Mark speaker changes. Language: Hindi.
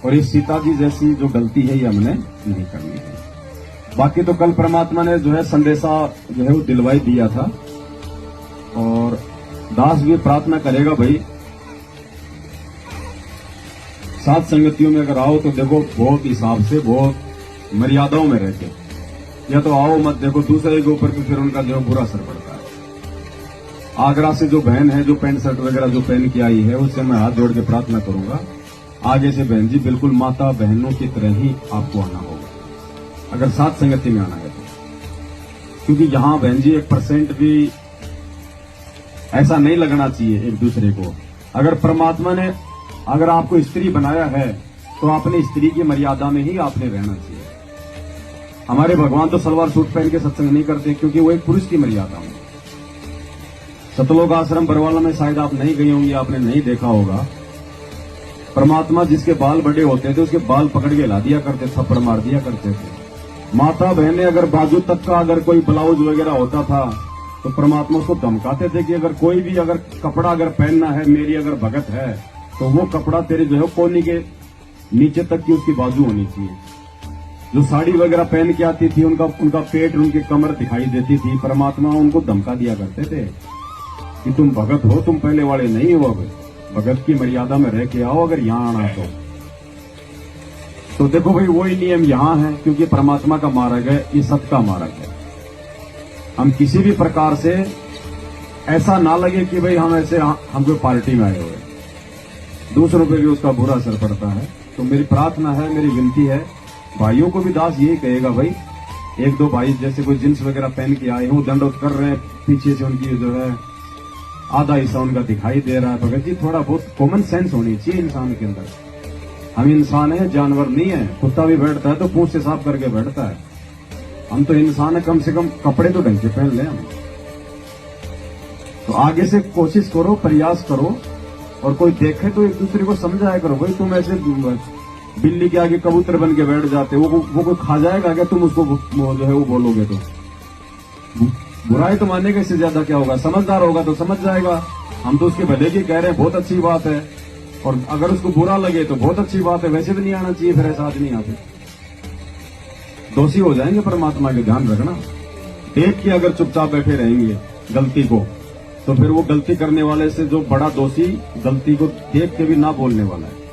Speaker 1: और इस सीता जी जैसी जो गलती है ये हमने नहीं करनी है। बाकी तो कल परमात्मा ने जो है संदेशा जो है वो दिलवाई दिया था, और दास भी प्रार्थना करेगा भाई साथ संगतियों में अगर आओ तो देखो बहुत हिसाब से, बहुत मर्यादाओं में रहते, या तो आओ मत देखो दूसरे के ऊपर, फिर उनका जो बुरा असर पड़ता है। आगरा से जो बहन है जो पैंट शर्ट वगैरह जो पहन के आई है, उससे मैं हाथ जोड़ के प्रार्थना करूंगा आगे से बहन जी बिल्कुल माता बहनों की तरह ही आपको आना होगा, अगर साथ संगति में आना है तो। क्योंकि यहां बहन जी 1% भी ऐसा नहीं लगना चाहिए एक दूसरे को। अगर परमात्मा ने अगर आपको स्त्री बनाया है तो आपने स्त्री की मर्यादा में ही आपने रहना चाहिए। हमारे भगवान तो सलवार सूट पहन के सत्संग नहीं करते, क्योंकि वो एक पुरुष की मर्यादा में। सतलोक आश्रम बरवाला में शायद आप नहीं गए होंगे, आपने नहीं देखा होगा। परमात्मा जिसके बाल बड़े होते थे उसके बाल पकड़ के ला दिया करते, थप्पड़ मार दिया करते थे। माता बहने अगर बाजू तक का अगर कोई ब्लाउज वगैरह होता था तो परमात्मा उसको धमकाते थे कि अगर कोई भी अगर कपड़ा अगर पहनना है, मेरी अगर भगत है, तो वो कपड़ा तेरे जो है कोनी के नीचे तक की उसकी बाजू होनी चाहिए। जो साड़ी वगैरह पहन के आती थी उनका पेट उनकी कमर दिखाई देती थी। परमात्मा उनको धमका दिया करते थे कि तुम भगत हो, तुम पहले वाले नहीं हो, अब भगत की मर्यादा में रह के आओ अगर यहां आना तो देखो भाई वही नियम यहां है, क्योंकि परमात्मा का मार्ग है, ये सत्य का मार्ग है। हम किसी भी प्रकार से ऐसा ना लगे कि भाई हम ऐसे हम कोई पार्टी में आए हुए, दूसरों पे भी उसका बुरा असर पड़ता है। तो मेरी प्रार्थना है, मेरी विनती है, भाइयों को भी दास यही कहेगा भाई, एक दो भाई जैसे कोई जींस वगैरह पहन के आए हो, दंडोत कर रहे हैं, पीछे से उनकी जो है आधा हिस्सा उनका दिखाई दे रहा है, भगत जी थोड़ा बहुत कॉमन सेंस होनी चाहिए इंसान के अंदर। हम इंसान है, जानवर नहीं है। कुत्ता भी बैठता है तो पूंछ से साफ करके बैठता है, हम तो इंसान है, कम से कम कपड़े तो ढंग के पहन लें हम। तो आगे से कोशिश करो, प्रयास करो, और कोई देखे तो एक दूसरे को समझाया करो। भाई तुम ऐसे बिल्ली के आगे कबूतर बन के बैठ जाते हो, वो कोई खा जाएगा क्या तुम उसको जो है वो बोलोगे तो? बुराई तो मानेगा, इससे ज्यादा क्या होगा? समझदार होगा तो समझ जाएगा। हम तो उसके भले की कह रहे हैं, बहुत अच्छी बात है, और अगर उसको बुरा लगे तो बहुत अच्छी बात है। वैसे भी नहीं आना चाहिए फिर ऐसा आदमी यहाँ पे, दोषी हो जाएंगे परमात्मा के, ध्यान रखना। देख के अगर चुपचाप बैठे रहेंगे गलती को, तो फिर वो गलती करने वाले से जो बड़ा दोषी गलती को देख के भी ना बोलने वाला है।